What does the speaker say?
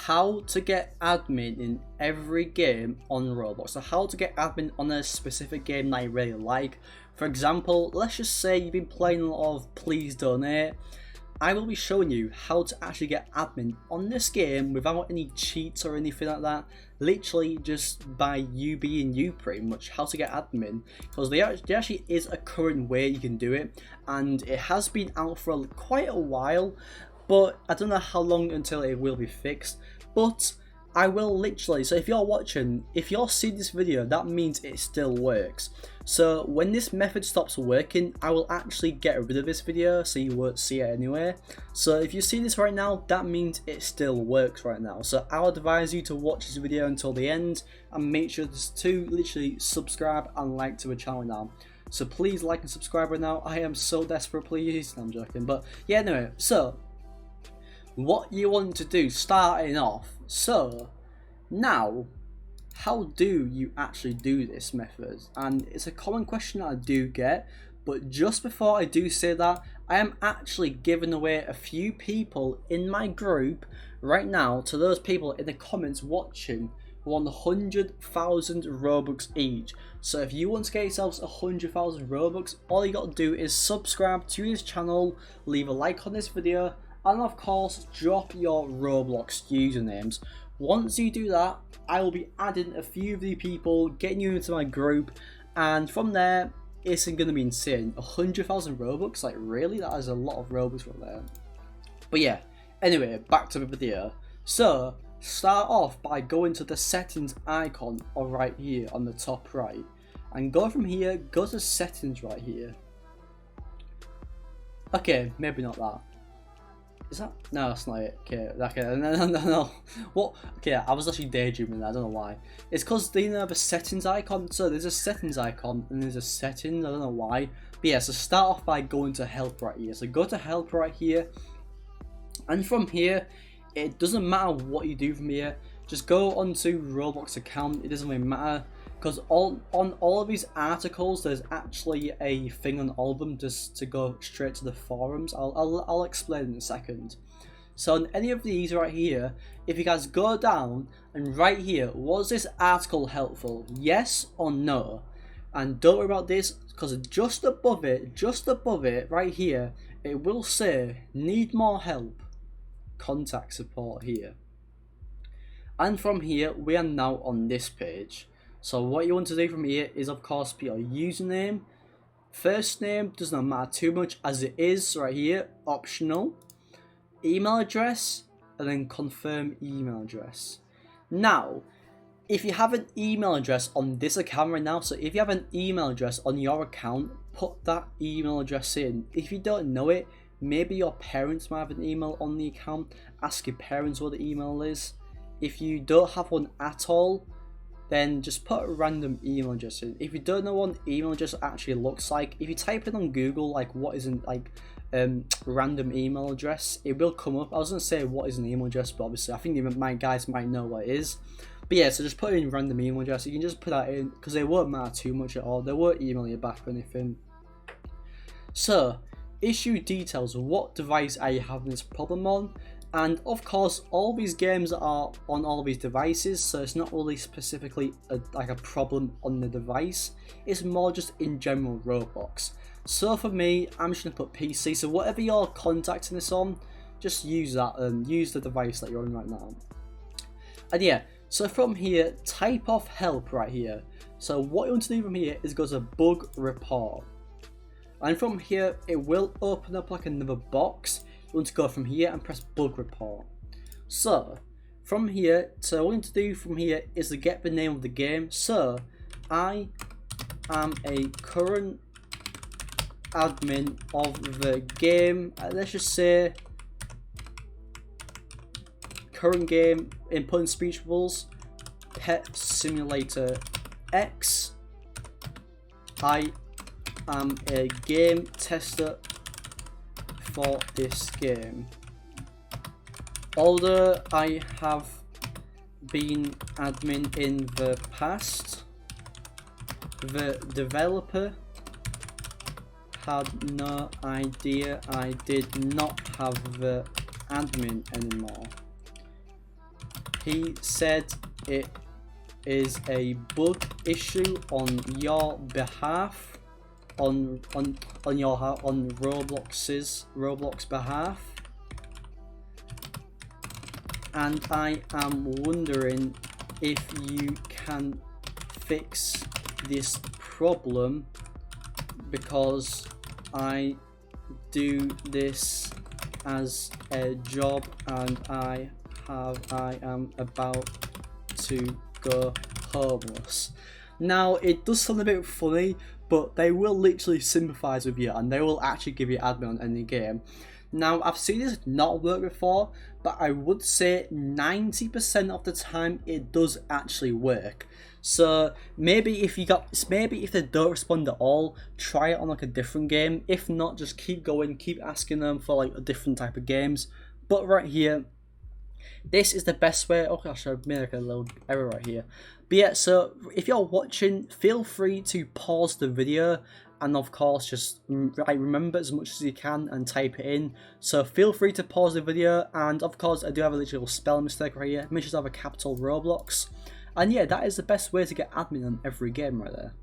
how to get admin in every game on Roblox. So how to get admin on a specific game that you really like. For example, let's just say you've been playing a lot of Please Donate. I will be showing you how to actually get admin on this game without any cheats or anything like that. Literally just by you being you, pretty much, how to get admin. Because there actually is a current way you can do it, and it has been out for quite a while, but I don't know how long until it will be fixed. But I will literally, so if you're watching, if you're seeing this video, that means it still works. So when this method stops working, I will actually get rid of this video so you won't see it anyway. So if you see this right now, that means it still works right now. So I'll advise you to watch this video until the end and make sure to literally subscribe and like to the channel now. So please like and subscribe right now. I am so desperate, please. No, I'm joking. But yeah, anyway, so what you want to do starting off. So now, how do you actually do this method? And it's a common question that I do get, but just before I do say that, I am actually giving away a few people in my group right now to those people in the comments watching 100,000 Robux each. So if you want to get yourselves 100,000 Robux, all you got to do is subscribe to this channel, leave a like on this video, and of course drop your Roblox usernames. Once you do that, I will be adding a few of the people, getting you into my group, and from there it's going to be insane. 100,000 Robux, like really, that is a lot of Robux right there. But yeah, anyway, back to the video. So start off by going to the settings icon or right here on the top right, and go from here, go to settings right here. Okay, maybe not that. Is that? No, that's not it. Okay, no. What? Okay, I was actually daydreaming. I don't know why. It's because they have a settings icon. So there's a settings icon and there's a settings. I don't know why. But yeah, so start off by going to help right here. So go to help right here, and from here, it doesn't matter what you do from here. Just go onto Roblox account. It doesn't really matter, because on all of these articles, there's actually a thing on all of them just to go straight to the forums. I'll explain in a second. So on any of these right here, if you guys go down and right here, was this article helpful? Yes or no? And don't worry about this, because just above it right here, it will say need more help, contact support here. And from here, we are now on this page. So what you want to do from here is, of course, put your username. First name does not matter too much as it is right here, optional. Email address, and then confirm email address. Now, if you have an email address on this account right now, so if you have an email address on your account, put that email address in. If you don't know it, maybe your parents might have an email on the account. Ask your parents what the email is. If you don't have one at all, then just put a random email address in. If you don't know what an email address actually looks like, if you type it on Google, like what is an random email address, it will come up. I was gonna say what is an email address, but obviously I think my guys might know what it is. But yeah, so just put in random email address. You can just put that in because they won't matter too much at all. They won't email you back or anything. So issue details. What device are you having this problem on? And of course, all these games are on all these devices, so it's not really specifically like a problem on the device. It's more just in general Roblox. So for me, I'm just gonna put PC. So whatever you're contacting this on, just use that and use the device that you're on right now. And yeah, so from here, type off help right here. So what you want to do from here is go to bug report, and from here it will open up like another box. You want to go from here and press bug report. So from here, so what you need to do from here is to get the name of the game. So I am a current admin of the game. Let's just say current game, input in speech bubbles, Pet Simulator X. I am a game tester for this game. Although I have been admin in the past, the developer had no idea I did not have the admin anymore. He said it is a bug issue on your behalf, on Roblox behalf, and I am wondering if you can fix this problem, because I do this as a job and I am about to go homeless. Now, it does sound a bit funny, but they will literally sympathise with you and they will actually give you admin on any game. Now, I've seen this not work before, but I would say 90% of the time it does actually work. So maybe if they don't respond at all, try it on like a different game. If not, just keep going, keep asking them for like a different type of games. But right here, this is the best way. Oh gosh, I've made like a little error right here. But yeah, so if you're watching, feel free to pause the video and of course just remember as much as you can and type it in. So feel free to pause the video, and of course I do have a little spell mistake right here. Make sure to have a capital Roblox. And yeah, that is the best way to get admin on every game right there.